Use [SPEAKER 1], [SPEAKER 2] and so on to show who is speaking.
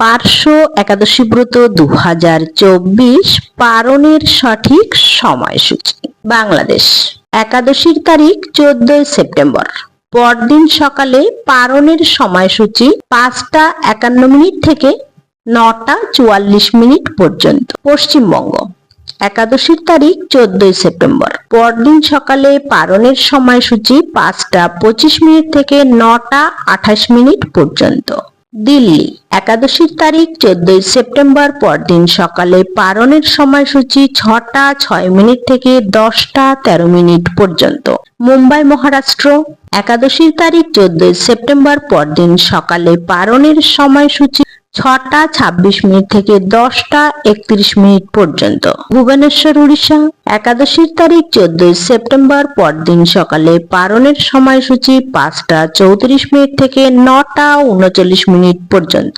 [SPEAKER 1] পার্শ্ব একাদশী ব্রত 2024 পারণের সঠিক সময়সূচি। বাংলাদেশ। একাদশীর তারিখ 14 সেপ্টেম্বর। পরদিন সকালে পারণের সময়সূচি 5টা 51 থেকে 9টা 44 পর্যন্ত। পশ্চিমবঙ্গ। একাদশীর তারিখ 14 সেপ্টেম্বর। পরদিন সকালে পারণের সময়সূচি 5টা 25 থেকে 9টা 28 পর্যন্ত। দিল্লি। একাদশীর তারিখ 14 সেপ্টেম্বর। পরদিন সকালে পারণের সময়সূচি 6টা 6 থেকে 10টা 13 পর্যন্ত। মুম্বাই মহারাষ্ট্র। একাদশীর তারিখ 14 সেপ্টেম্বর। পরদিন সকালে পারণের সময়সূচি 6টা 26 থেকে 10টা 31 পর্যন্ত। ভুবনেশ্বর উড়িষ্যা। একাদশীর তারিখ 14 সেপ্টেম্বর। পরদিন সকালে পারণের সময়সূচি 5টা 34 থেকে 9টা 39 পর্যন্ত।